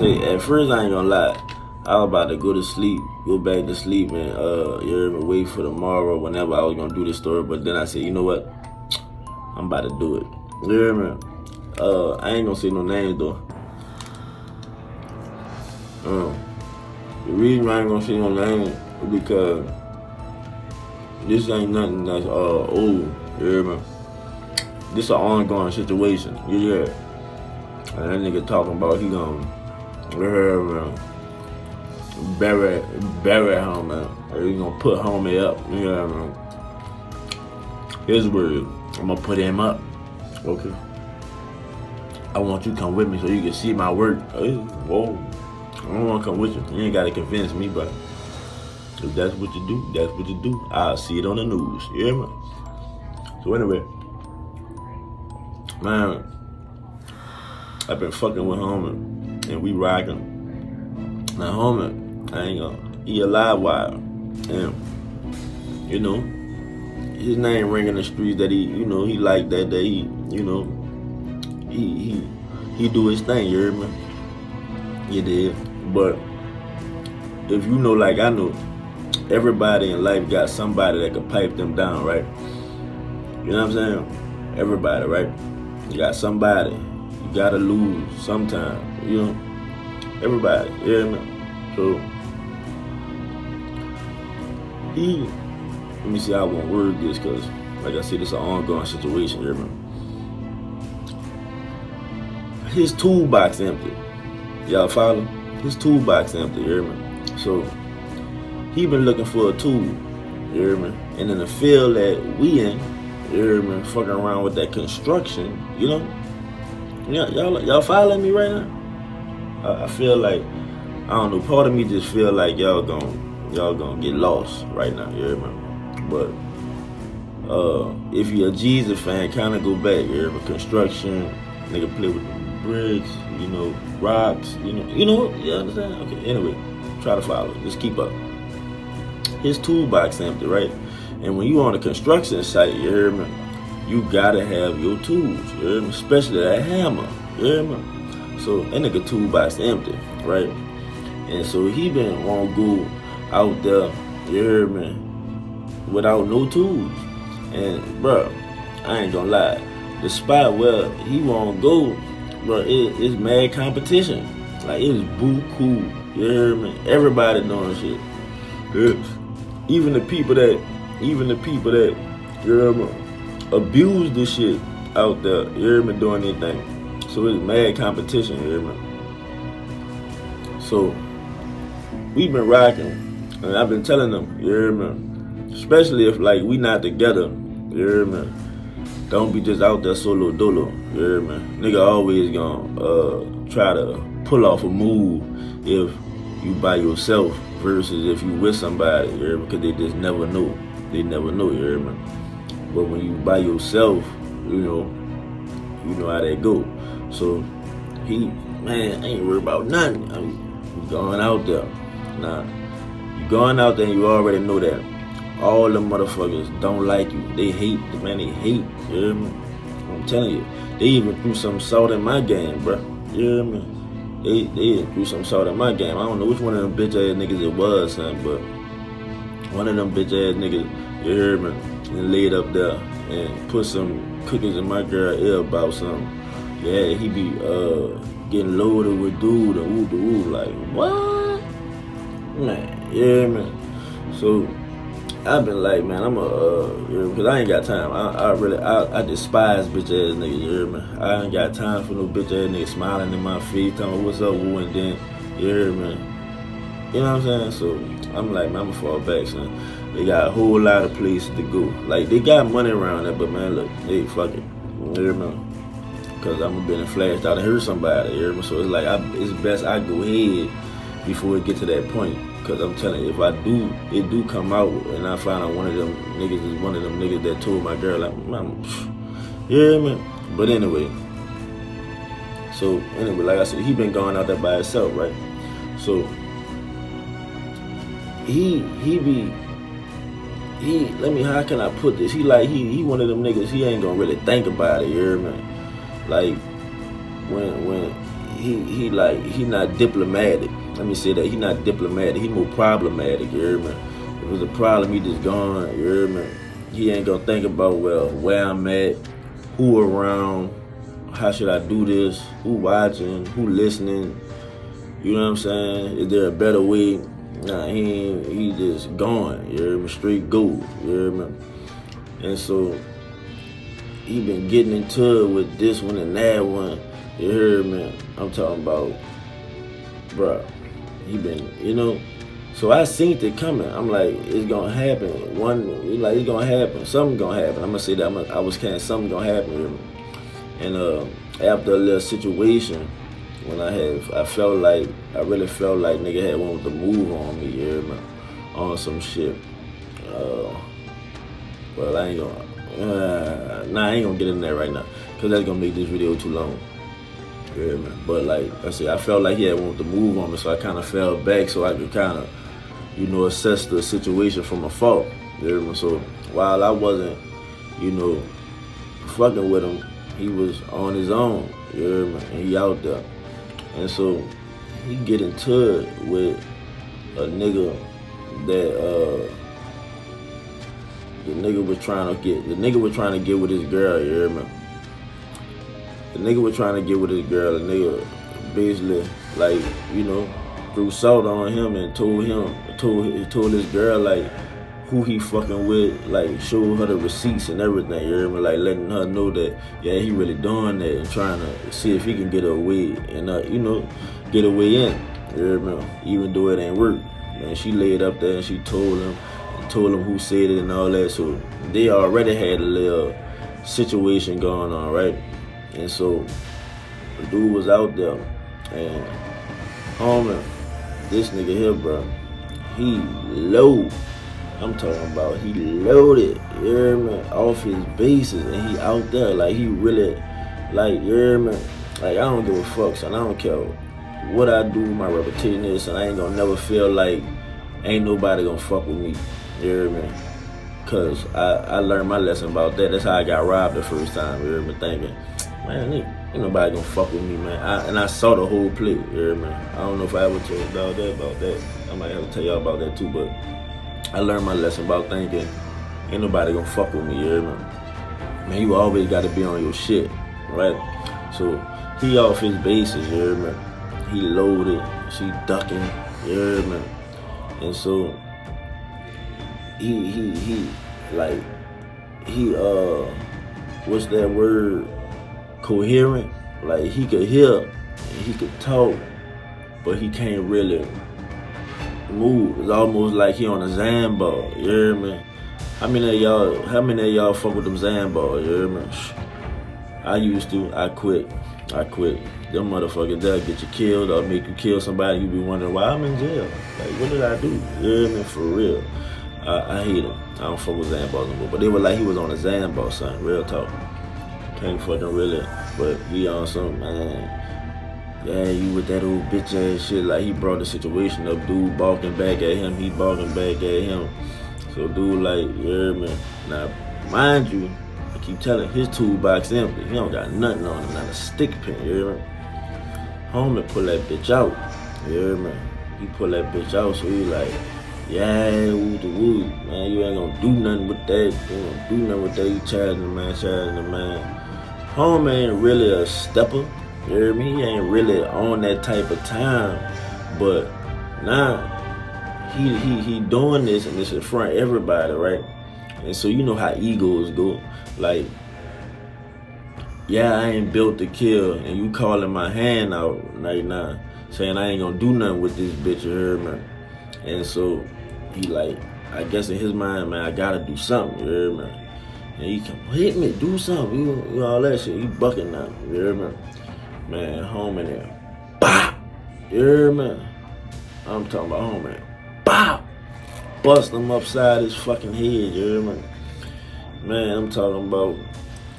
say, at first I ain't gonna lie, I was about to go to sleep, go back to sleep, and you heard me, wait for tomorrow whenever I was gonna do this story. But then I said, you know what? I'm about to do it. You hear me? I ain't gonna say no names though. The reason I ain't gonna say no names is because this ain't nothing that's old. You hear me? This an ongoing situation. You hear? And that nigga talking about he gonna bury homie, or he gonna put homie up. You know what I mean? His word. I'm gonna put him up. Okay. I want you to come with me so you can see my work. Whoa. I don't wanna come with you. You ain't gotta convince me, but if that's what you do, that's what you do. I'll see it on the news. You hear me? So anyway, man, I've been fucking with homie, and we rocking. Now homie, I ain't gonna, he a live wire. And, you know, his name ring in the streets that he, you know, he like that he, you know, he do his thing, you hear me? You did. But if you know like I know, everybody in life got somebody that can pipe them down, right? You know what I'm saying? Everybody, right? You got somebody. You gotta lose sometime, you know? Everybody, you hear me? So, let me see how I want to word this, because, like I said, it's an ongoing situation, you hear me? His toolbox empty. Y'all follow? His toolbox empty, you hear me? So, he been looking for a tool, you hear me? And in the field that we in, you hear me, fucking around with that construction, you know? Y'all following me right now? I feel like, I don't know, part of me just feel like y'all gonna get lost right now, you hear me? But if you're a Jesus fan, kind of go back, you hear me? Construction, nigga play with the bricks, you know, rocks, you understand? Okay, anyway, try to follow, just keep up. His toolbox empty, right? And when you on a construction site, you hear me, you gotta have your tools, you hear me? Especially that hammer, you hear me? So that nigga toolbox empty, right? And so he been wanna go out there, you hear me, without no tools. And bruh, I ain't gonna lie, the spot where he wanna go, bruh, it's mad competition. Like, it's boo-cool, you hear me? Everybody doing shit. Even the people that, you hear me, abuse the shit out there, you hear me, doing anything. So it's mad competition, you hear me? So we been rocking, and I've been telling them, you hear me, especially if like we not together, you hear me, don't be just out there solo dolo, you hear me? Nigga always gonna try to pull off a move if you by yourself versus if you with somebody, you hear me? Because they just never know. They never know, you hear me? But when you by yourself, you know how that go. So man, I ain't worried about nothing. I mean, you going out there. Nah, you going out there and you already know that all them motherfuckers don't like you. They hate, man, they hate, you hear me? I'm telling you, they even threw some salt in my game, bro. You hear me? They threw some salt in my game. I don't know which one of them bitch ass niggas it was, son, but one of them bitch ass niggas, you hear me, and laid up there and put some cookies in my girl ear about something. Yeah, he be getting loaded with dude and woo, like, what? Man, yeah, man. So I've been like, man, I'm because I ain't got time. I despise bitch ass niggas, you hear me? I ain't got time for no bitch ass niggas smiling in my face, telling me what's up, woo, and then, you hear me? You know what I'm saying? So I'm like, man, I'ma fall back, son. They got a whole lot of places to go. Like, they got money around there, but man, look, they fuck it. You hear me? Because I'm been flashed out and hurt somebody, you hear me? So it's like, it's best I go ahead before it get to that point. Because I'm telling you, if it do come out and I find out one of them niggas is one of them niggas that told my girl, like, man, you hear me? But anyway, like I said, he been going out there by himself, right? So how can I put this? He one of them niggas, he ain't gonna really think about it, you hear me? Like, when he not diplomatic. Let me say that he not diplomatic. He more problematic. You hear me? If it was a problem, he just gone. You hear me? He ain't gonna think about where I'm at, who around, how should I do this, who watching, who listening. You know what I'm saying? Is there a better way? Nah, he just gone. You hear me? Straight go. You hear me? And so he been getting into it with this one and that one. You heard me? I'm talking about, bruh. He been, you know. So I seen it coming. I'm like, it's gonna happen. It's gonna happen. Something gonna happen. I'm gonna say that. I was kind of something gonna happen. You know? And after a little situation, when I really felt like nigga had wanted to move on me. You hear me? On some shit. Well, I ain't gonna get in there right now, cause that's gonna make this video too long. You hear me? But like I said, I felt like he had wanted to move on me, so I kind of fell back so I could kind of, you know, assess the situation from afar. You hear me? So while I wasn't, you know, fucking with him, he was on his own. You hear me? And he out there, and so he get into it with a nigga that the nigga was trying to get with his girl. You hear me? The nigga was trying to get with his girl. The nigga basically, like, you know, threw salt on him and told his girl, like, who he fucking with, like, showed her the receipts and everything. You hear me? Like, letting her know that, yeah, he really doing that and trying to see if he can get away and, you know, get a way in. You hear me? Even though it ain't work. And she laid up there and she told him who said it and all that. So they already had a little situation going on, right? And so the dude was out there, and homie, this nigga here, bro, he low. I'm talking about he loaded, you hear me, off his bases, and he out there like he really, like, you hear me, like, I don't give a fuck, son. I don't care what I do, my reputation is, and I ain't gonna never feel like ain't nobody gonna fuck with me. You hear me? Cause I learned my lesson about that. That's how I got robbed the first time. You hear me? Thinking, man, ain't nobody gonna fuck with me, man. And I saw the whole play. You hear me? I don't know if I ever told you about that. I might have to tell y'all about that too. But I learned my lesson about thinking, ain't nobody gonna fuck with me. You hear me? Man, you always got to be on your shit, right? So he off his bases. You hear me? He loaded. She ducking. You hear me? And so he what's that word? Coherent. Like, he could hear and he could talk, but he can't really move. It's almost like he on a Zamball. You hear me? How many of y'all fuck with them Zamball? You hear me? I used to. I quit. Them motherfuckers, they'll get you killed or make you kill somebody. You be wondering why I'm in jail. Like, what did I do? You hear me? For real. I hate him. I don't fuck with Zamball no more. But they were like he was on a Zamball, son. Real talk. Can't fucking really. But he on some, man. Yeah, you with that old bitch ass shit. Like, he brought the situation up. Dude balking back at him. He balking back at him. So dude, like, you hear me? Now, mind you, I keep telling his toolbox empty. He don't got nothing on him. Not a stick pin. You hear me? Homie pull that bitch out. You hear me? He pull that bitch out. So he like, yeah, woo, man, you ain't gonna do nothing with that. You ain't gonna do nothing with that. You challenging the man. Homie ain't really a stepper. You hear me? He ain't really on that type of time. But now he doing this, and it's in front of everybody, right? And so you know how egos go. Like, yeah, I ain't built to kill, and you calling my hand out right now, saying I ain't gonna do nothing with this bitch, you heard me? And so he like, I guess in his mind, man, I gotta do something, you heard me? And he come, hit me, do something, you all that shit. He bucking now, you heard me? Man, homie there, bop, you heard me? I'm talking about homie, bop, bust him upside his fucking head, you hear me? Man, I'm talking about,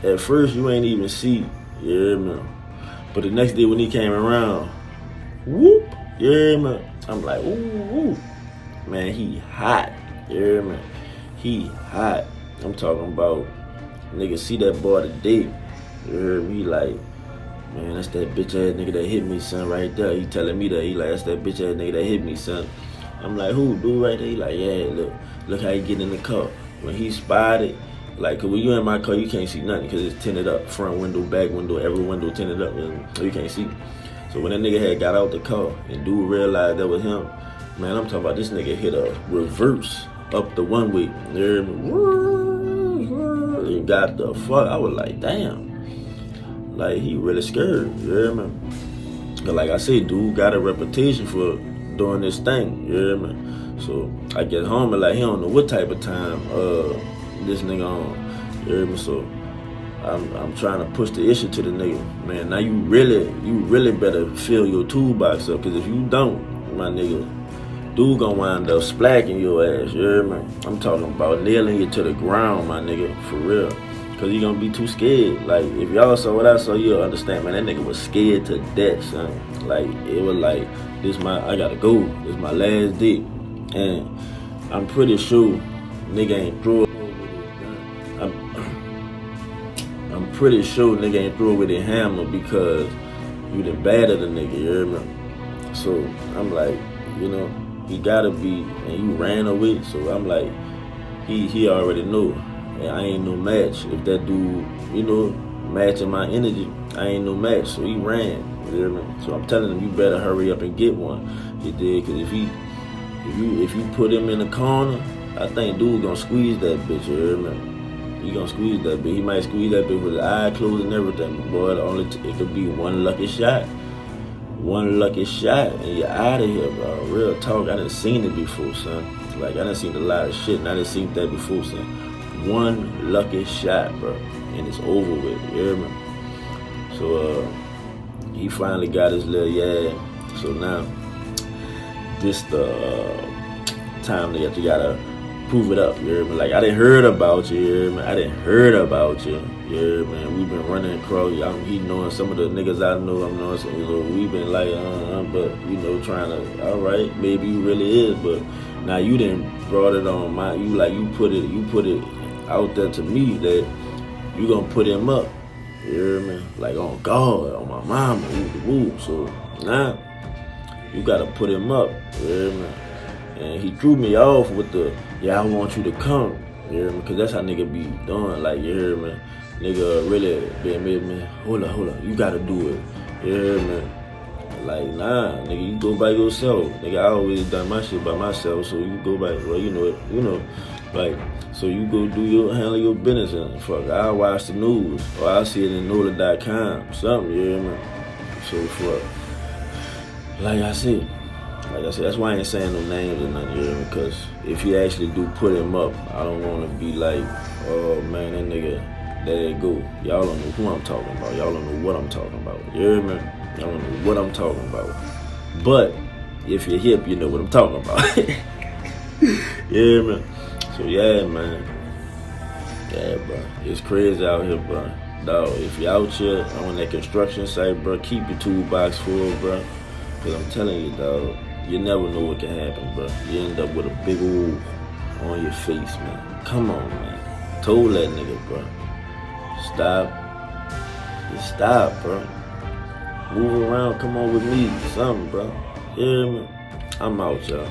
at first you ain't even see, you hear me? But the next day when he came around, whoop, you hear me? I'm like, ooh, man, he hot, you hear me? He hot. I'm talking about, nigga, see that boy today, you hear me? He like, man, that's that bitch ass nigga that hit me, son, right there. He telling me that. He like, that's that bitch ass nigga that hit me, son. I'm like, who, dude, right there? He like, yeah, look how he get in the car. When he spotted, like, cause when you in my car, you can't see nothing, cause it's tinted up, front window, back window, every window tinted up, and you can't see. So when that nigga had got out the car, and dude realized that was him, man, I'm talking about this nigga hit a reverse up the one way. He got the fuck. I was like, damn. Like, he really scared. You hear me? But like I said, dude got a reputation for doing this thing. You hear me? So I get home and like he don't know what type of time this nigga on. You hear me? So I'm trying to push the issue to the nigga. Man, now you really better fill your toolbox up, cause if you don't, my nigga, dude gonna wind up splacking your ass, you hear me? I'm talking about nailing you to the ground, my nigga, for real. Cause he gonna be too scared. Like, if y'all saw what I saw, you'll understand, man, that nigga was scared to death, son. Like, it was like, I gotta go. This my last day. And I'm pretty sure nigga ain't through it. I'm pretty sure nigga ain't through it with a hammer because you done battered the nigga, you hear me? So, I'm like, you know, he gotta be, and you ran away, so I'm like, he already know, and I ain't no match. If that dude, you know, matching my energy, I ain't no match, so he ran, you hear me? So I'm telling him, you better hurry up and get one, you dig? Cause if you put him in the corner, I think dude gonna squeeze that bitch, you hear me? He gonna squeeze that bitch. He might squeeze that bitch with his eye closed and everything, but boy, it could be one lucky shot. One lucky shot and you're out of here, bro. Real talk, I done seen it before, son. Like, I done seen a lot of shit and I done seen that before, son. One lucky shot, bro, and it's over with, you hear me? So, he finally got his little yeah. So now, this the time that you gotta prove it up, you hear me? Like, I done heard about you, you hear me? I done heard about you. Yeah, man, we've been running across. He knowing some of the niggas I know. I'm knowing some. You know, we've been like, but you know, trying to. All right, maybe you really is, but now you done brought it on my. You put it out there to me that you gonna put him up. You hear me? Like, on God, on my mama, woo. So now you gotta put him up. You hear me? And he threw me off with the, yeah, I want you to come. You hear me? Cause that's how nigga be doing. Like, you hear me? Nigga really been made me, hold up, you gotta do it. You hear me? Like, nah, nigga, you go by yourself. Nigga, I always done my shit by myself, so you go by, well, you know it, like, so you go handle your business and fuck, I'll watch the news, or I'll see it in NOLA.com, something, you hear me? So fuck, like I said, that's why I ain't saying no names or nothing, you hear me? Because if you actually do put him up, I don't want to be like, oh man, that nigga, there it go. Y'all don't know who I'm talking about. Y'all don't know what I'm talking about. You hear me? Y'all don't know what I'm talking about. But if you're hip, you know what I'm talking about. You hear me? So yeah, man. Yeah, bro. It's crazy out here, bro. Dog, if you're out here on that construction site, bro, keep your toolbox full, bro. Because I'm telling you, dog, you never know what can happen, bro. You end up with a big old on your face, man. Come on, man. Told that nigga, bro. Stop. Just stop, bro. Move around. Come on with me. Something, bro. You hear me? I'm out, y'all.